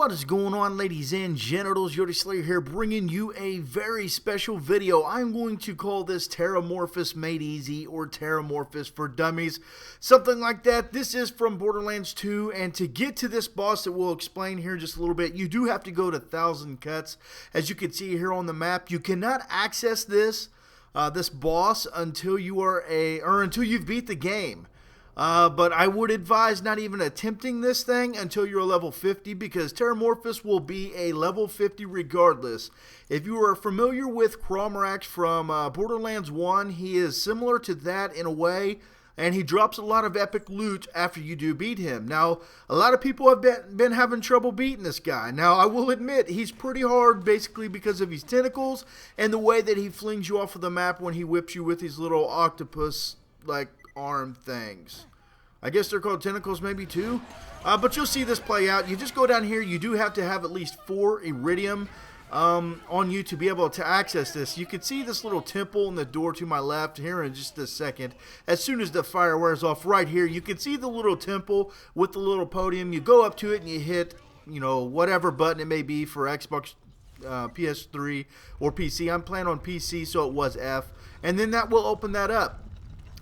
What is going on, ladies and genitals? YOTESLAYA here, bringing you a very special video. I'm going to call this Terramorphous Made Easy or Terramorphous for Dummies, something like that. This is from Borderlands 2, and to get to this boss that we'll explain here in just a little bit, you do have to go to 1,000 cuts. As you can see here on the map, you cannot access this boss until until you've beat the game. But I would advise not even attempting this thing until you're level 50, because Terramorphous will be a level 50 regardless. If you are familiar with Cromrax from Borderlands 1, he is similar to that in a way, and he drops a lot of epic loot after you do beat him. Now, a lot of people have been having trouble beating this guy. Now, I will admit, he's pretty hard basically because of his tentacles and the way that he flings you off of the map when he whips you with these little octopus-like arm things. I guess they're called tentacles maybe too. But you'll see this play out. You just go down here. You do have to have at least 4 iridium on you to be able to access this. You can see this little temple in the door to my left here in just a second. As soon as the fire wears off right here, you can see the little temple with the little podium. You go up to it and you hit, you know, whatever button it may be for Xbox, PS3 or PC. I'm playing on PC, so it was F. And then that will open that up.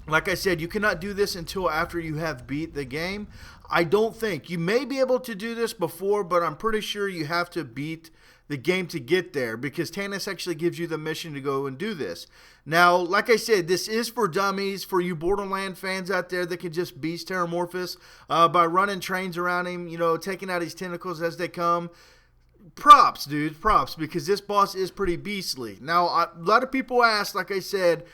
Like I said, you cannot do this until after you have beat the game. I don't think. You may be able to do this before, but I'm pretty sure you have to beat the game to get there, because Tannis actually gives you the mission to go and do this. Now, like I said, this is for dummies, for you Borderlands fans out there that can just beast Terramorphous by running trains around him, you know, taking out his tentacles as they come. Props, dude, props, because this boss is pretty beastly. Now, a lot of people ask, like I said,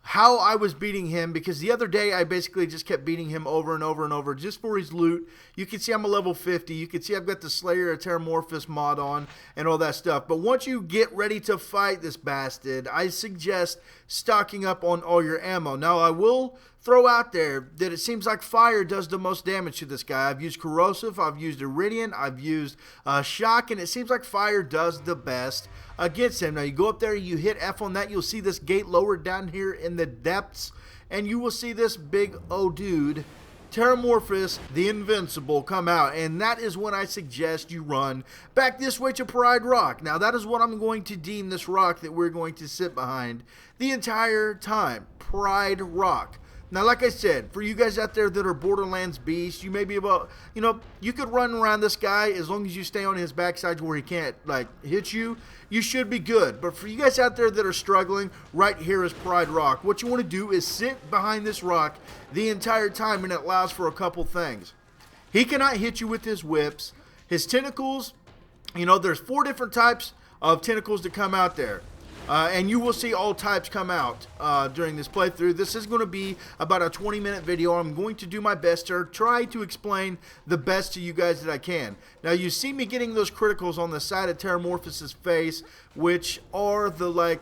how I was beating him, because the other day I basically just kept beating him over and over and over just for his loot. You can see I'm a level 50. You can see I've got the Slayer of Terramorphous mod on and all that stuff. But once you get ready to fight this bastard, I suggest stocking up on all your ammo. Now, I will throw out there that it seems like fire does the most damage to this guy. I've used corrosive, I've used iridium, I've used shock, and it seems like fire does the best against him. Now, you go up there, you hit F on that, you'll see this gate lowered down here in the depths, and you will see this big dude, Terramorphous, the Invincible, come out, and that is when I suggest you run back this way to Pride Rock. Now, that is what I'm going to deem this rock that we're going to sit behind the entire time, Pride Rock. Now, like I said, for you guys out there that are Borderlands beasts, you may be able, you know, you could run around this guy as long as you stay on his backside where he can't, like, hit you. You should be good. But for you guys out there that are struggling, right here is Pride Rock. What you want to do is sit behind this rock the entire time, and it allows for a couple things. He cannot hit you with his whips. His tentacles, you know, there's 4 different types of tentacles that come out there. And you will see all types come out during this playthrough. This is going to be about a 20-minute video. I'm going to do my best to try to explain the best to you guys that I can. Now, you see me getting those criticals on the side of Terramorphous's face, which are the, like,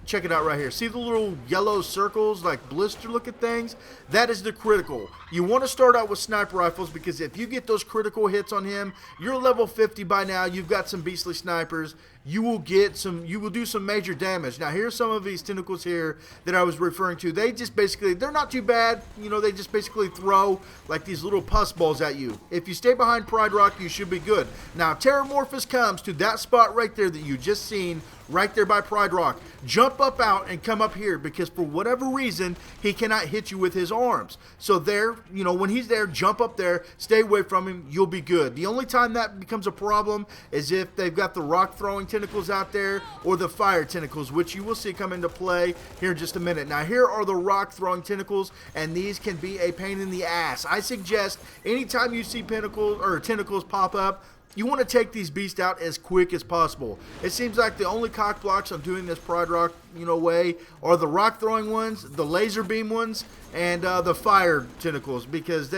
check it out right here. See the little yellow circles, like blister looking things? That is the critical. You want to start out with sniper rifles, because if you get those critical hits on him, you're level 50 by now. You've got some beastly snipers. You will do some major damage. Now, here's some of these tentacles here that I was referring to. They just basically, they're not too bad. You know, they just basically throw like these little pus balls at you. If you stay behind Pride Rock, you should be good. Now, Terramorphous comes to that spot right there that you just seen, right there by Pride Rock. Jump up out and come up here, because for whatever reason, he cannot hit you with his arms. So there, you know, when he's there, jump up there, stay away from him, you'll be good. The only time that becomes a problem is if they've got the rock throwing tentacles out there or the fire tentacles, which you will see come into play here in just a minute. Now, here are the rock throwing tentacles, and these can be a pain in the ass. I suggest anytime you see tentacles pop up, you want to take these beasts out as quick as possible. It seems like the only cock blocks I'm doing this Pride Rock, you know, way are the rock throwing ones, the laser beam ones, and the fire tentacles, because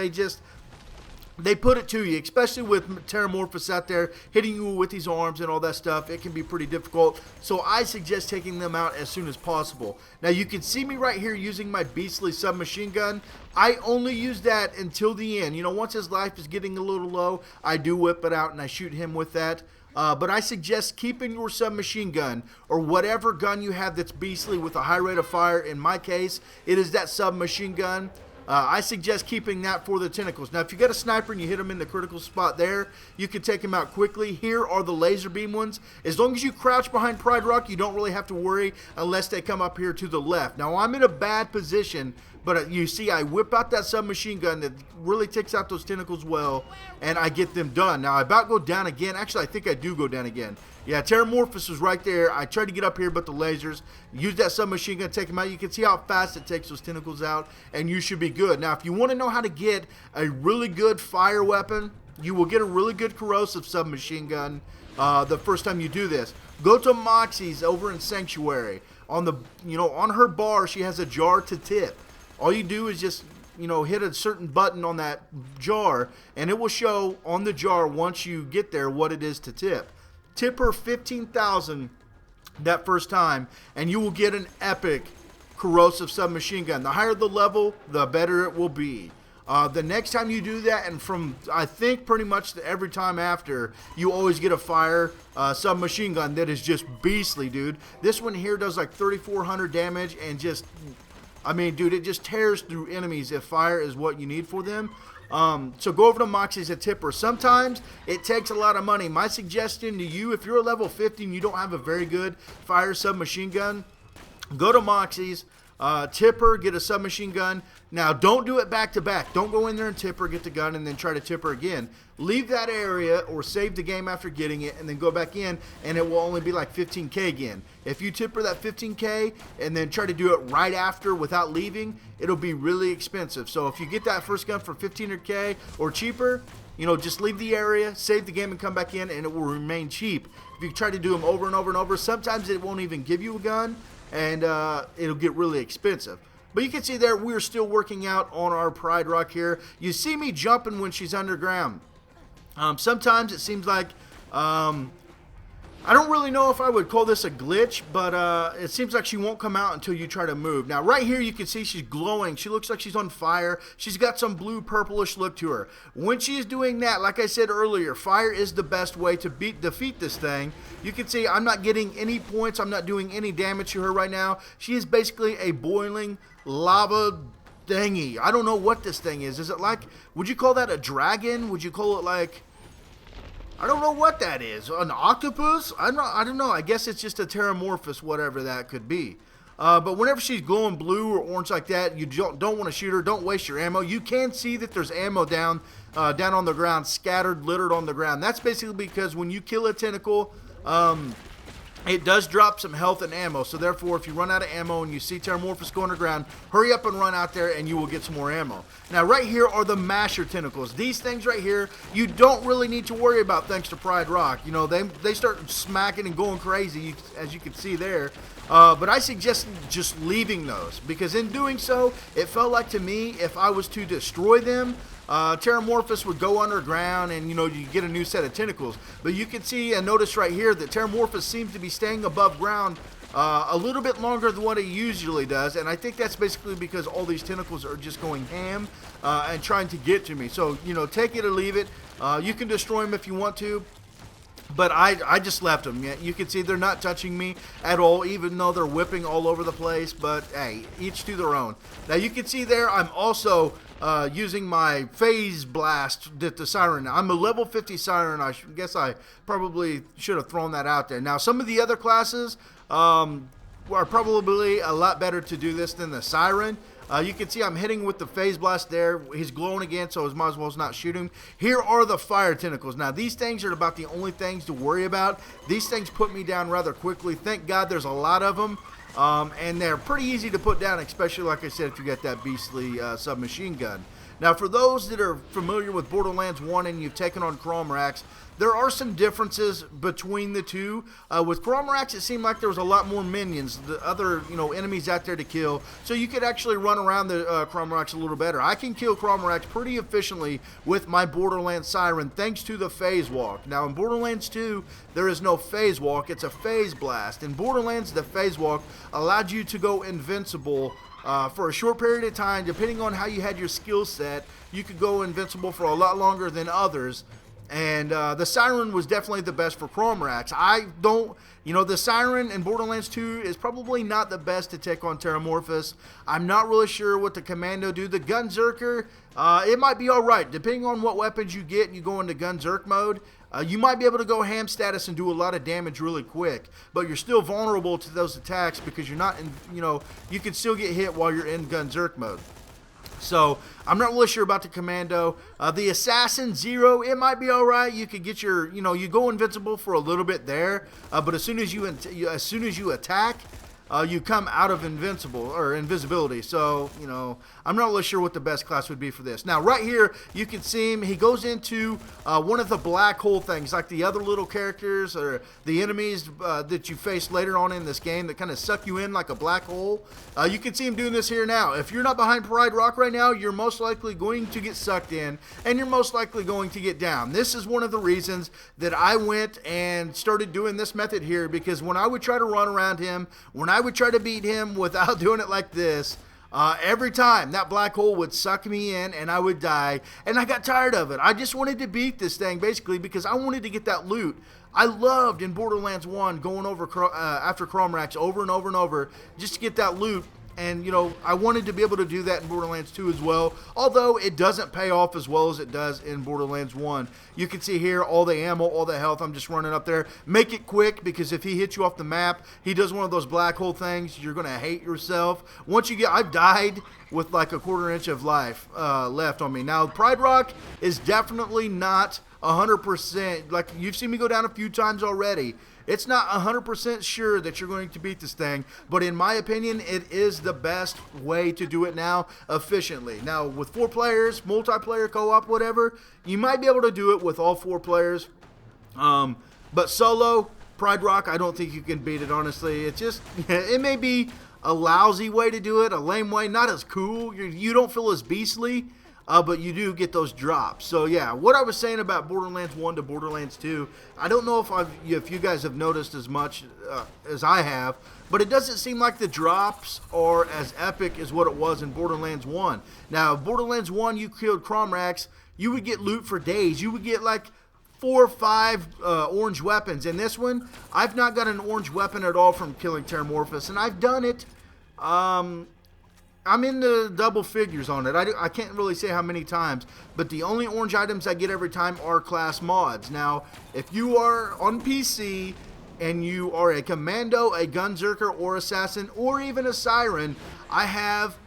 they put it to you, especially with Terramorphous out there hitting you with his arms and all that stuff. It can be pretty difficult, so I suggest taking them out as soon as possible. Now, you can see me right here using my beastly submachine gun. I only use that until the end. You know, once his life is getting a little low, I do whip it out and I shoot him with that. But I suggest keeping your submachine gun or whatever gun you have that's beastly with a high rate of fire. In my case, it is that submachine gun. I suggest keeping that for the tentacles. Now, if you got a sniper and you hit them in the critical spot there, you can take them out quickly. Here are the laser beam ones. As long as you crouch behind Pride Rock, you don't really have to worry unless they come up here to the left. Now, I'm in a bad position, but you see I whip out that submachine gun that really takes out those tentacles well, and I get them done. Now, I about go down again. Actually, I think I do go down again. Yeah, Terramorphous was right there. I tried to get up here, but the lasers. Use that submachine gun, take them out. You can see how fast it takes those tentacles out, and you should be good. Now, if you want to know how to get a really good fire weapon, you will get a really good corrosive submachine gun the first time you do this. Go to Moxie's over in Sanctuary. On the, on her bar, she has a jar to tip. All you do is just, hit a certain button on that jar, and it will show on the jar once you get there what it is to tip. Tip her 15,000 that first time, and you will get an epic corrosive submachine gun. The higher the level, the better it will be. The next time you do that, and from I think pretty much every time after, you always get a fire submachine gun that is just beastly, dude. This one here does like 3,400 damage, and just, I mean, dude, it just tears through enemies if fire is what you need for them. So go over to Moxie's at Tipper. Sometimes it takes a lot of money. My suggestion to you, if you're a level 50 and you don't have a very good fire submachine gun, go to Moxie's, tip her, get a submachine gun. Now, don't do it back to back. Don't go in there and tip her, get the gun, and then try to tip her again. Leave that area or save the game after getting it, and then go back in, and it will only be like 15K again. If you tip her that 15K and then try to do it right after without leaving, it'll be really expensive. So if you get that first gun for 1500K or cheaper, just leave the area, save the game, and come back in, and it will remain cheap. If you try to do them over and over and over, sometimes it won't even give you a gun, and it'll get really expensive. But you can see there, we're still working out on our Pride Rock here. You see me jumping when she's underground. Sometimes it seems like, I don't really know if I would call this a glitch, but it seems like she won't come out until you try to move. Now, right here, you can see she's glowing. She looks like she's on fire. She's got some blue purplish look to her. When she is doing that, like I said earlier, fire is the best way to defeat this thing. You can see I'm not getting any points. I'm not doing any damage to her right now. She is basically a boiling lava thingy. I don't know what this thing is. Is it like, would you call that a dragon? Would you call it like, I don't know what that is. An octopus? I don't know. I guess it's just a Terramorphous, whatever that could be. But whenever she's glowing blue or orange like that, you don't want to shoot her. Don't waste your ammo. You can see that there's ammo down on the ground, scattered, littered on the ground. That's basically because when you kill a tentacle, it does drop some health and ammo. So therefore, if you run out of ammo and you see Terramorphous go underground, hurry up and run out there and you will get some more ammo. Now right here are the masher tentacles. These things right here, you don't really need to worry about thanks to Pride Rock. They start smacking and going crazy, as you can see there. But I suggest just leaving those, because in doing so, it felt like to me, if I was to destroy them, Terramorphous would go underground and, you get a new set of tentacles. But you can see and notice right here that Terramorphous seems to be staying above ground a little bit longer than what he usually does. And I think that's basically because all these tentacles are just going ham and trying to get to me. So, take it or leave it. You can destroy them if you want to. But I just left them. You can see they're not touching me at all, even though they're whipping all over the place. But, hey, each to their own. Now, you can see there I'm also using my phase blast, the siren. I'm a level 50 siren. I guess I probably should have thrown that out there. Now, some of the other classes are probably a lot better to do this than the siren. You can see I'm hitting with the phase blast there. He's glowing again, so I might as well not shoot him. Here are the fire tentacles. Now, these things are about the only things to worry about. These things put me down rather quickly. Thank God there's a lot of them. And they're pretty easy to put down, especially, like I said, if you got that beastly submachine gun. Now, for those that are familiar with Borderlands 1 and you've taken on Cromrax, there are some differences between the two. With Cromrax, it seemed like there was a lot more minions, the other enemies out there to kill, so you could actually run around the Cromrax a little better. I can kill Cromrax pretty efficiently with my Borderlands Siren thanks to the Phase Walk. Now, in Borderlands 2, there is no Phase Walk, it's a Phase Blast. In Borderlands, the Phase Walk allowed you to go invincible for a short period of time. Depending on how you had your skill set, you could go invincible for a lot longer than others. And the Siren was definitely the best for Cromrax. I don't, the Siren in Borderlands 2 is probably not the best to take on Terramorphous. I'm not really sure what the Commando do. The Gunzerker, it might be alright. Depending on what weapons you get and you go into Gunzerk mode, you might be able to go ham status and do a lot of damage really quick. But you're still vulnerable to those attacks because you're not in, you can still get hit while you're in Gunzerk mode. So, I'm not really sure about the Commando. The Assassin Zero, it might be alright. You could get your, you go invincible for a little bit there. But as soon as you attack, you come out of invisibility. So, I'm not really sure what the best class would be for this. Now, right here, you can see him. He goes into one of the black hole things, like the other little characters or the enemies that you face later on in this game that kind of suck you in like a black hole. You can see him doing this here now. If you're not behind Pride Rock right now, you're most likely going to get sucked in, and you're most likely going to get down. This is one of the reasons that I went and started doing this method here, because when I would try to run around him, when I would try to beat him without doing it like this, every time that black hole would suck me in and I would die, and I got tired of it. I just wanted to beat this thing basically because I wanted to get that loot. I loved in Borderlands 1 going over after Cromrax over and over and over just to get that loot. And, I wanted to be able to do that in Borderlands 2 as well, although it doesn't pay off as well as it does in Borderlands 1. You can see here all the ammo, all the health. I'm just running up there. Make it quick, because if he hits you off the map, he does one of those black hole things. You're going to hate yourself. I've died with like a quarter inch of life left on me. Now, Pride Rock is definitely not 100%. Like, you've seen me go down a few times already. It's not 100% sure that you're going to beat this thing, but in my opinion, it is the best way to do it now efficiently. Now, with 4 players, multiplayer, co-op, whatever, you might be able to do it with all 4 players. But solo, Pride Rock, I don't think you can beat it, honestly. It may be a lousy way to do it, a lame way, not as cool. You don't feel as beastly. But you do get those drops. So yeah, what I was saying about Borderlands 1 to Borderlands 2, I don't know if you guys have noticed as much as I have, but it doesn't seem like the drops are as epic as what it was in Borderlands 1. Now, Borderlands 1, you killed Cromrax, you would get loot for days. You would get like 4 or 5 orange weapons. In this one, I've not got an orange weapon at all from killing Terramorphous, and I've done it. I'm in the double figures on it. I can't really say how many times, but the only orange items I get every time are class mods. Now, if you are on PC and you are a Commando, a Gunzerker, or Assassin, or even a Siren, I have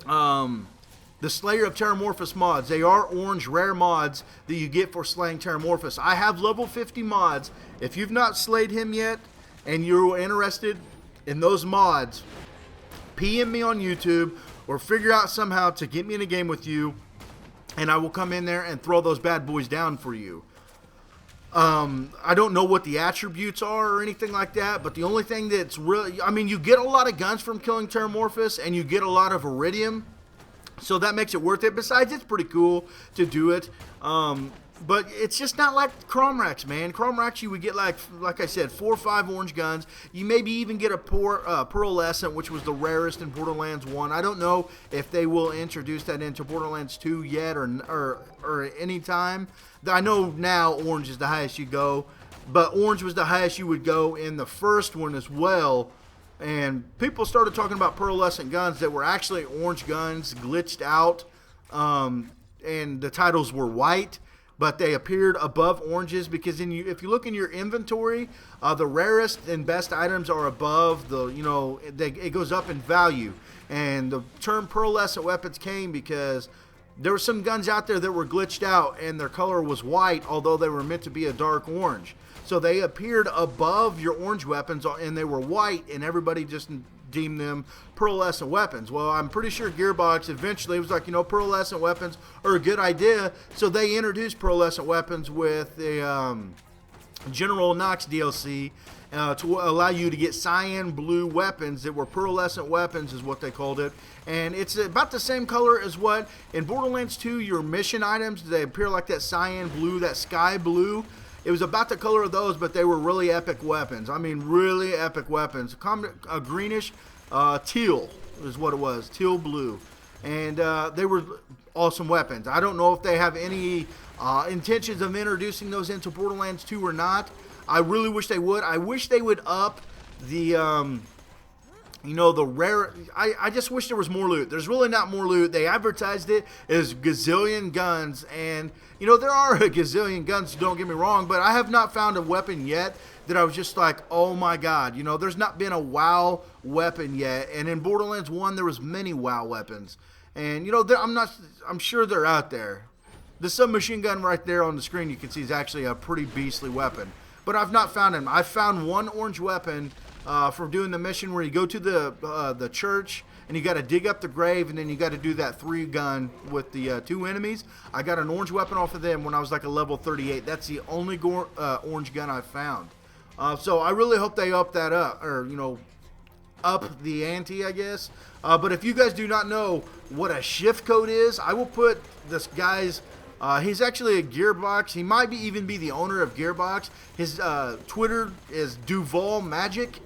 the Slayer of Terramorphous mods. They are orange rare mods that you get for slaying Terramorphous. I have level 50 mods. If you've not slayed him yet and you're interested in those mods, PM me on YouTube or figure out somehow to get me in a game with you, and I will come in there and throw those bad boys down for you. I don't know what the attributes are or anything like that, but the only thing that's really, you get a lot of guns from killing Terramorphous, and you get a lot of iridium, so that makes it worth it. Besides, it's pretty cool to do it. But it's just not like Cromrax, man. Cromrax, you would get, like I said, 4 or 5 orange guns. You maybe even get a Pearlescent, which was the rarest in Borderlands 1. I don't know if they will introduce that into Borderlands 2 yet or any time. I know now orange is the highest you go, but orange was the highest you would go in the first one as well. And people started talking about Pearlescent guns that were actually orange guns, glitched out, and the titles were white. But they appeared above oranges because if you look in your inventory, the rarest and best items are above it goes up in value. And the term pearlescent weapons came because there were some guns out there that were glitched out and their color was white, although they were meant to be a dark orange. So they appeared above your orange weapons and they were white, and everybody just deemed them pearlescent weapons. Well, I'm pretty sure Gearbox eventually was like, pearlescent weapons are a good idea, so they introduced pearlescent weapons with the General Knox DLC to allow you to get cyan blue weapons that were pearlescent weapons is what they called it. And it's about the same color as what in Borderlands 2 your mission items, they appear like that cyan blue, that sky blue. It was about the color of those, but they were really epic weapons. Really epic weapons. A greenish teal is what it was, teal blue. and they were awesome weapons. I don't know if they have any intentions of introducing those into Borderlands 2 or not. I really wish they would. I wish they would up the you know, the rare. I just wish there was more loot. There's really not more loot. They advertised it as gazillion guns, and you know, there are a gazillion guns, don't get me wrong, but I have not found a weapon yet that I was just like, oh my god. You know, there's not been a WoW weapon yet, and in Borderlands 1 there was many WoW weapons, and you know, I'm sure they're out there. The submachine gun right there on the screen you can see is actually a pretty beastly weapon, but I've not found them. I've found one orange weapon for doing the mission where you go to the church and you got to dig up the grave, and then you got to do that 3-gun with the 2 enemies. I got an orange weapon off of them when I was like a level 38. That's the only orange gun I found. So I really hope they up that up, or you know, up the ante, I guess. But if you guys do not know what a shift code is, I will put this guy's. He's actually a Gearbox. He might even be the owner of Gearbox. His Twitter is Duval Magic.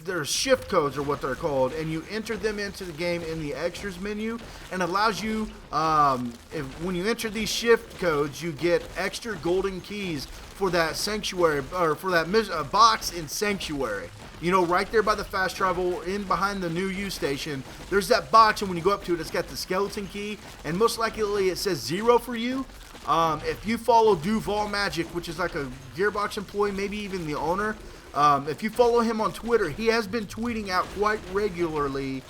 There's shift codes, or what they're called, and you enter them into the game in the extras menu, and allows you, when you enter these shift codes, you get extra golden keys for that sanctuary, or for that box in Sanctuary. You know, right there by the fast travel, in behind the new U station, there's that box, and when you go up to it, it's got the skeleton key, and most likely it says 0 for you. If you follow Duval Magic, which is like a Gearbox employee, maybe even the owner, if you follow him on Twitter, he has been tweeting out quite regularly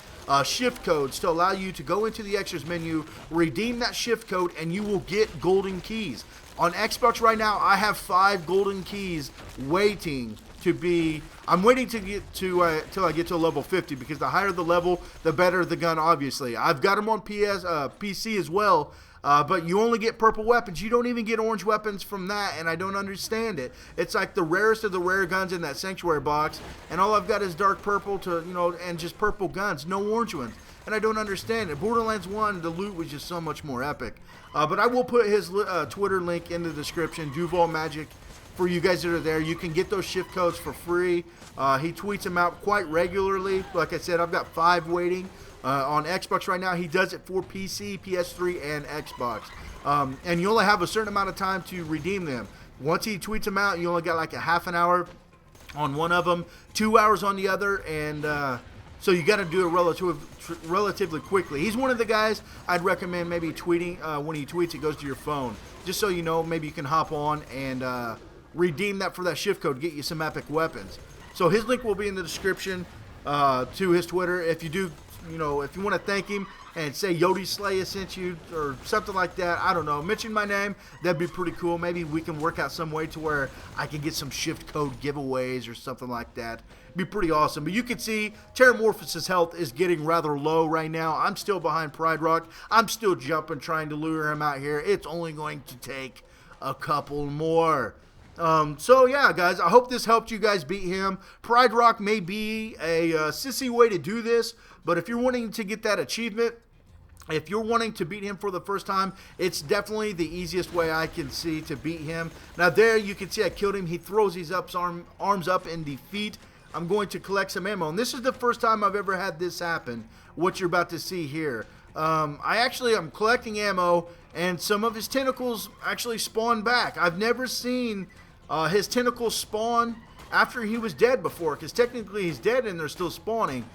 shift codes to allow you to go into the extras menu, redeem that shift code, and you will get golden keys. On Xbox right now, I have 5 golden keys waiting to be. I'm waiting to get to till I get to level 50, because the higher the level, the better the gun. Obviously, I've got them on PC as well. But you only get purple weapons. You don't even get orange weapons from that, and I don't understand it. It's like the rarest of the rare guns in that Sanctuary box, and all I've got is dark purple and just purple guns, no orange ones. And I don't understand it. Borderlands 1, the loot was just so much more epic. But I will put his Twitter link in the description, Duval Magic, for you guys that are there. You can get those shift codes for free. He tweets them out quite regularly. Like I said, I've got 5 waiting. On Xbox right now. He does it for PC, PS3, and Xbox. And you only have a certain amount of time to redeem them. Once he tweets them out, you only got like a half an hour on one of them, 2 hours on the other, and so you got to do it relatively quickly. He's one of the guys I'd recommend maybe tweeting. When he tweets, it goes to your phone. Just so you know, maybe you can hop on and redeem that for that shift code, get you some epic weapons. So his link will be in the description to his Twitter. If you do, you know, if you want to thank him and say YOTESLAYA sent you or something like that, I don't know, mention my name, that'd be pretty cool. Maybe we can work out some way to where I can get some shift code giveaways or something like that. It'd be pretty awesome. But you can see Terramorphous' health is getting rather low right now. I'm still behind Pride Rock. I'm still jumping, trying to lure him out here. It's only going to take a couple more. So yeah, guys, I hope this helped you guys beat him. Pride Rock may be a sissy way to do this, but if you're wanting to get that achievement, if you're wanting to beat him for the first time, it's definitely the easiest way I can see to beat him. Now there you can see I killed him. He throws his arms up in defeat. I'm going to collect some ammo, and this is the first time I've ever had this happen, what you're about to see here. I'm collecting ammo, and some of his tentacles actually spawn back. I've never seen his tentacles spawn after he was dead before, because technically he's dead and they're still spawning.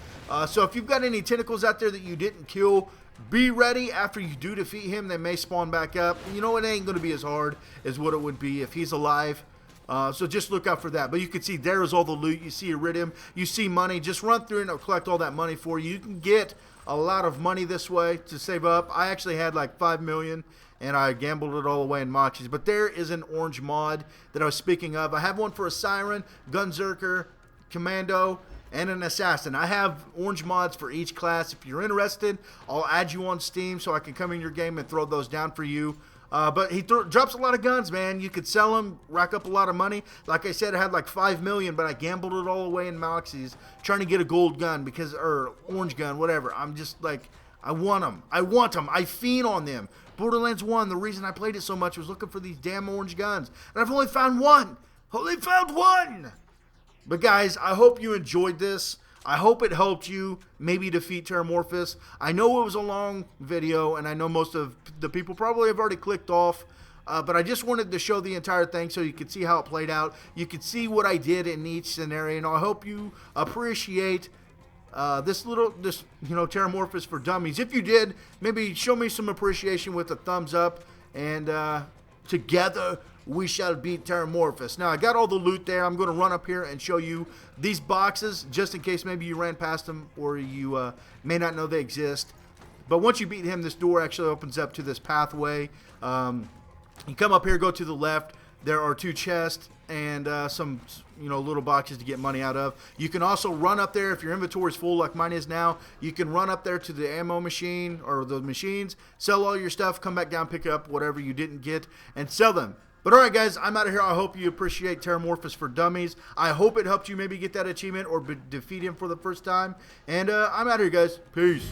So if you've got any tentacles out there that you didn't kill, be ready. After you do defeat him, they may spawn back up. You know, it ain't going to be as hard as what it would be if he's alive. So just look out for that. But you can see there is all the loot. You see iridium, you see money. Just run through and it'll collect all that money for you. You can get a lot of money this way to save up. I actually had like 5 million and I gambled it all away in Moxie's. But there is an orange mod that I was speaking of. I have one for a Siren, Gunzerker, Commando, and an Assassin. I have orange mods for each class. If you're interested, I'll add you on Steam so I can come in your game and throw those down for you. But he drops a lot of guns, man. You could sell them, rack up a lot of money. Like I said, I had like 5 million, but I gambled it all away in Moxie's trying to get a gold gun, or orange gun, whatever. I'm just like, I want them. I fiend on them. Borderlands 1, the reason I played it so much was looking for these damn orange guns. And I've only found one. Only found one! But guys, I hope you enjoyed this. I hope it helped you maybe defeat Terramorphous. I know it was a long video, and I know most of the people probably have already clicked off. But I just wanted to show the entire thing so you could see how it played out. You could see what I did in each scenario, and I hope you appreciate this Terramorphous for Dummies. If you did, maybe show me some appreciation with a thumbs up, and together we shall beat Terramorphous. Now, I got all the loot there. I'm going to run up here and show you these boxes, just in case maybe you ran past them or you may not know they exist. But once you beat him, this door actually opens up to this pathway. You come up here, go to the left. There are 2 chests and some little boxes to get money out of. You can also run up there if your inventory is full like mine is now. You can run up there to the ammo machine or the machines, sell all your stuff, come back down, pick up whatever you didn't get, and sell them. But alright guys, I'm out of here. I hope you appreciate Terramorphous for Dummies. I hope it helped you maybe get that achievement or defeat him for the first time. And I'm out of here guys. Peace.